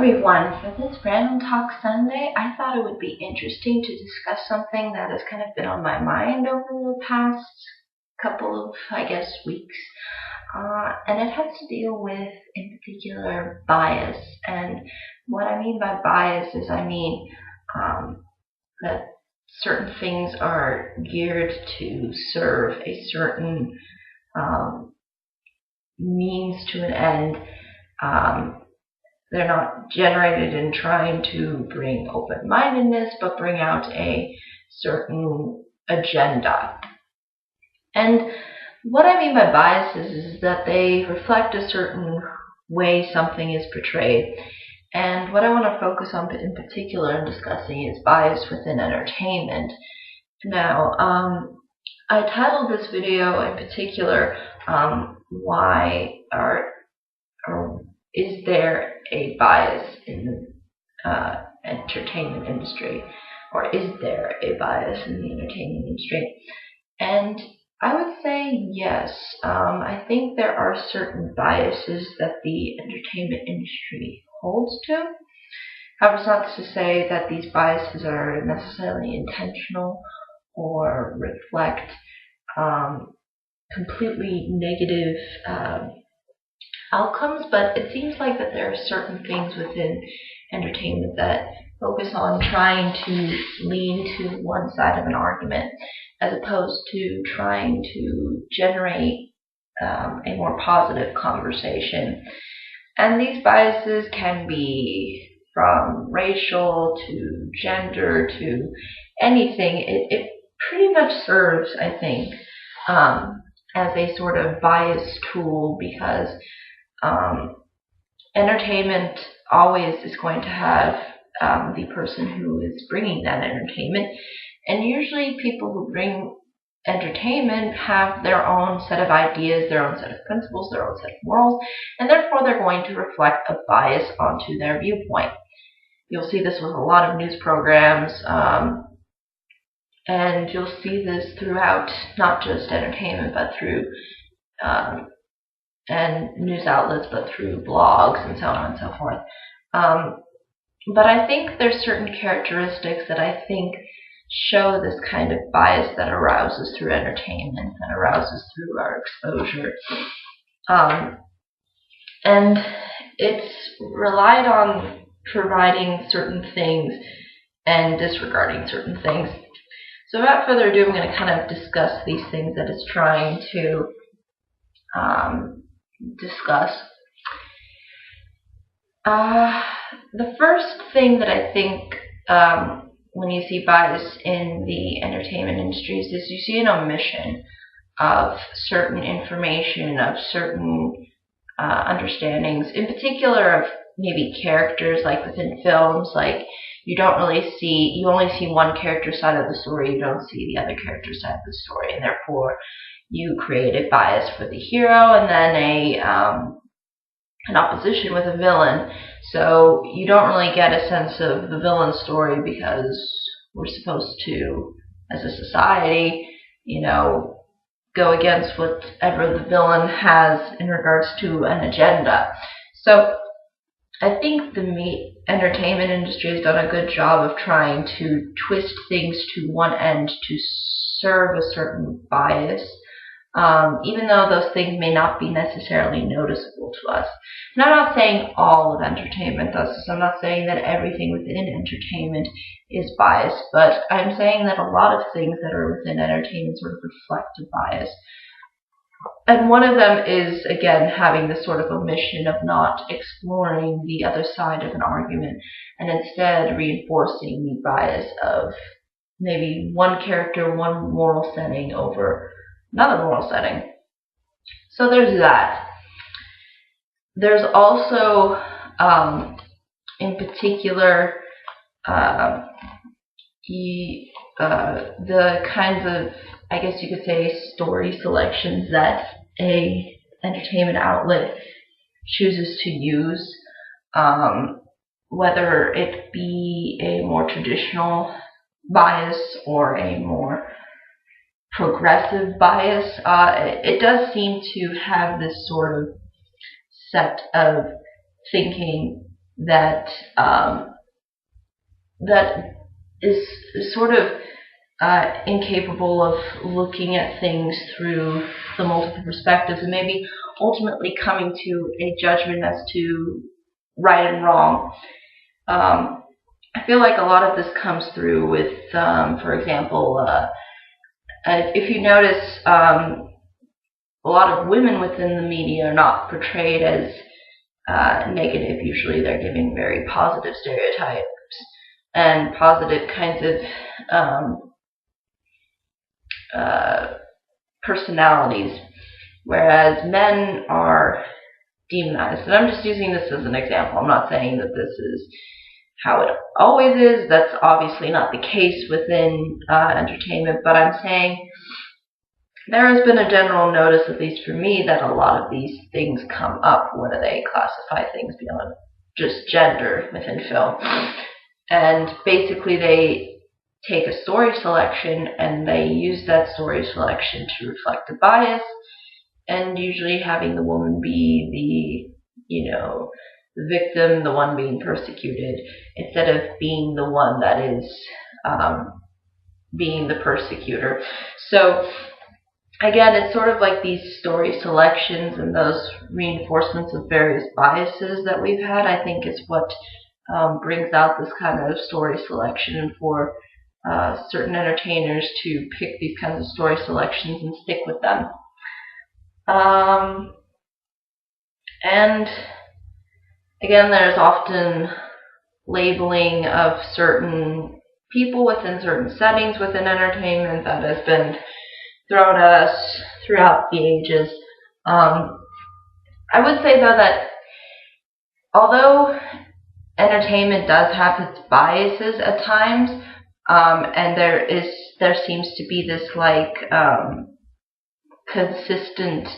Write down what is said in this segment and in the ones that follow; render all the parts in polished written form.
everyone. For this Random Talk Sunday, I thought it would be interesting to discuss something that has kind of been on my mind over the past couple of, weeks. And it has to deal with, in particular, bias. And what I mean by bias is that certain things are geared to serve a certain means to an end. They're not generated in trying to bring open-mindedness, but bring out a certain agenda. And what I mean by biases is that they reflect a certain way something is portrayed. And what I want to focus on in particular in discussing is bias within entertainment. Now, I titled this video in particular, why is there a bias in the entertainment industry, or is there a bias in the entertainment industry? And I would say yes. I think there are certain biases that the entertainment industry holds to. However, it's not to say that these biases are necessarily intentional or reflect completely negative outcomes, but it seems like that there are certain things within entertainment that focus on trying to lean to one side of an argument as opposed to trying to generate a more positive conversation. And these biases can be from racial to gender to anything. It pretty much serves, I think, as a sort of bias tool, because entertainment always is going to have the person who is bringing that entertainment, and usually people who bring entertainment have their own set of ideas, their own set of principles, their own set of morals, and therefore they're going to reflect a bias onto their viewpoint. You'll see this with a lot of news programs, and you'll see this throughout not just entertainment, but through and news outlets, but through blogs and so on and so forth. But I think there's certain characteristics that I think show this kind of bias that arouses through entertainment, that arouses through our exposure. And it's relied on providing certain things and disregarding certain things. So without further ado, I'm going to kind of discuss these things that it's trying to discuss. The first thing that I think when you see bias in the entertainment industries is you see an omission of certain information, of certain understandings, in particular of maybe characters, like within films. Like you only see one character side of the story, you don't see the other character side of the story, and therefore you create a bias for the hero and then an opposition with a villain. So you don't really get a sense of the villain's story because we're supposed to, as a society, go against whatever the villain has in regards to an agenda. So I think the entertainment industry has done a good job of trying to twist things to one end to serve a certain bias, even though those things may not be necessarily noticeable to us. And I'm not saying all of entertainment does this. I'm not saying that everything within entertainment is biased, but I'm saying that a lot of things that are within entertainment sort of reflect a bias. And one of them is, again, having this sort of omission of not exploring the other side of an argument and instead reinforcing the bias of maybe one character, one moral setting over another moral setting. So there's that. There's also, in particular, the kinds of, I guess you could say, story selections that a entertainment outlet chooses to use, whether it be a more traditional bias or a more progressive bias. It does seem to have this sort of set of thinking that that is sort of incapable of looking at things through the multiple perspectives and maybe ultimately coming to a judgment as to right and wrong. I feel like a lot of this comes through with, for example, if you notice, a lot of women within the media are not portrayed as negative. Usually they're giving very positive stereotypes and positive kinds of personalities, whereas men are demonized. And I'm just using this as an example. I'm not saying that this is how it always is. That's obviously not the case within entertainment, but I'm saying there has been a general notice, at least for me, that a lot of these things come up when they classify things beyond just gender within film. And basically they take a story selection and they use that story selection to reflect a bias, and usually having the woman be the victim, the one being persecuted, instead of being the one that is being the persecutor. So again, it's sort of like these story selections and those reinforcements of various biases that we've had, I think, is what brings out this kind of story selection, and for certain entertainers to pick these kinds of story selections and stick with them. And again, there's often labeling of certain people within certain settings within entertainment that has been thrown at us throughout the ages. I would say, though, that although entertainment does have its biases at times, and there seems to be this consistent,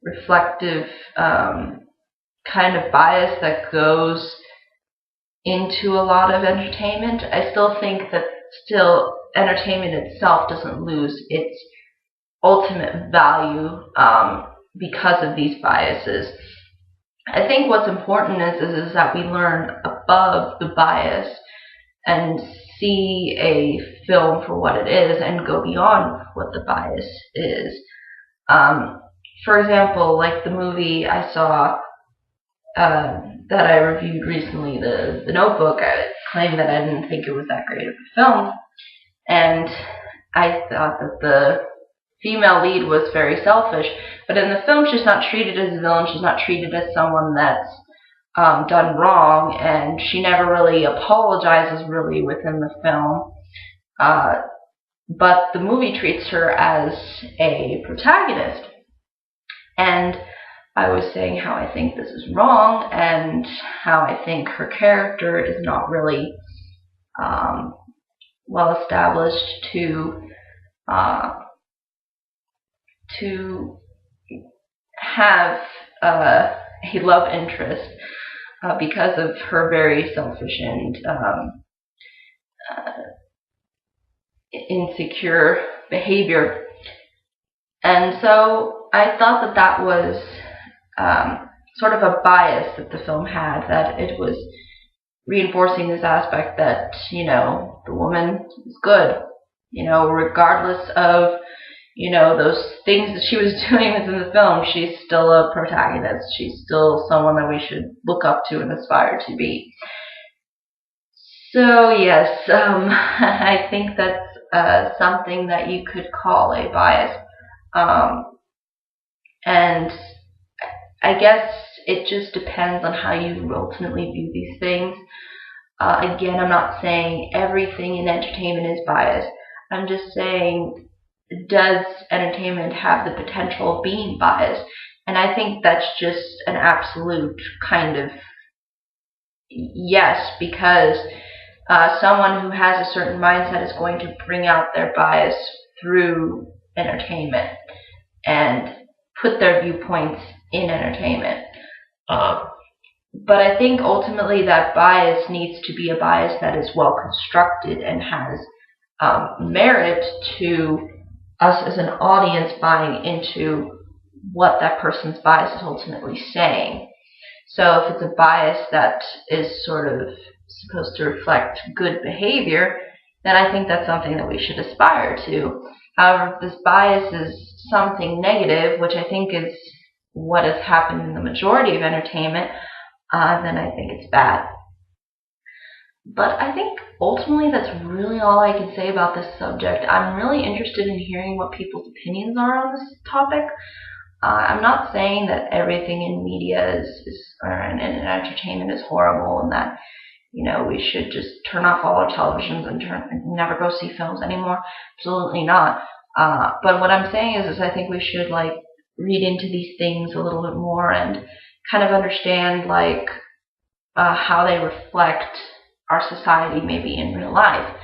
reflective kind of bias that goes into a lot of entertainment, I still think that entertainment itself doesn't lose its ultimate value because of these biases. I think what's important is that we learn above the bias and see a film for what it is and go beyond what the bias is. For example, like the movie I saw that I reviewed recently, The Notebook, I claimed that I didn't think it was that great of a film, and I thought that the female lead was very selfish, but in the film she's not treated as a villain, she's not treated as someone that's done wrong, and she never really apologizes really within the film, but the movie treats her as a protagonist. And I was saying how I think this is wrong, and how I think her character is not really well established to have a love interest because of her very selfish and insecure behavior. And so I thought that was sort of a bias that the film had, that it was reinforcing this aspect that, the woman is good, regardless of, those things that she was doing within the film, she's still a protagonist. She's still someone that we should look up to and aspire to be. So yes, I think that's something that you could call a bias. And I guess it just depends on how you ultimately view these things. Again, I'm not saying everything in entertainment is biased. I'm just saying, does entertainment have the potential of being biased? And I think that's just an absolute kind of yes, because someone who has a certain mindset is going to bring out their bias through entertainment and put their viewpoints in entertainment. But I think ultimately that bias needs to be a bias that is well constructed and has merit to us as an audience buying into what that person's bias is ultimately saying. So if it's a bias that is sort of supposed to reflect good behavior, then I think that's something that we should aspire to. However, if this bias is something negative, which I think is what has happened in the majority of entertainment, then I think it's bad. But I think ultimately that's really all I can say about this subject. I'm really interested in hearing what people's opinions are on this topic. I'm not saying that everything in media and in entertainment is horrible, and that we should just turn off all our televisions and never go see films anymore. Absolutely not. But what I'm saying is I think we should read into these things a little bit more and kind of understand how they reflect our society maybe in real life.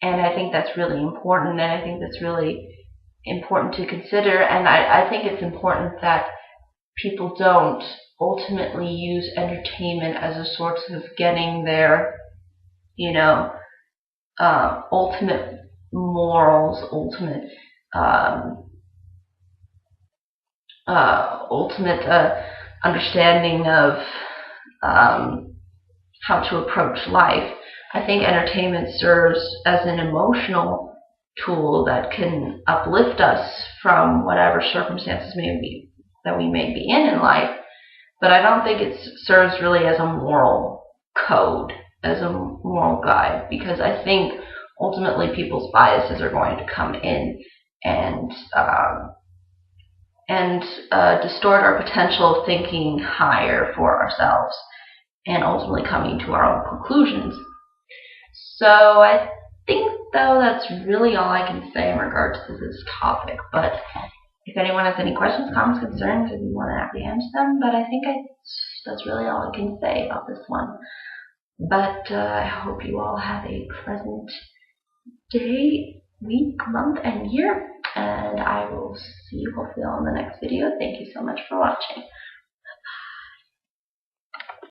And I think that's really important, and I think that's really important to consider. And I think it's important that people don't ultimately use entertainment as a source of getting their, ultimate morals, ultimate understanding of how to approach life. I think entertainment serves as an emotional tool that can uplift us from whatever circumstances that we may be in life, but I don't think it serves really as a moral code, as a moral guide, because I think ultimately people's biases are going to come in and distort our potential of thinking higher for ourselves and ultimately coming to our own conclusions. So I think, though, that's really all I can say in regards to this topic. But if anyone has any questions, comments, concerns, I'd be more than happy to answer them. But I think that's really all I can say about this one. But I hope you all have a pleasant day, week, month, and year. And I will see you hopefully all in the next video. Thank you so much for watching.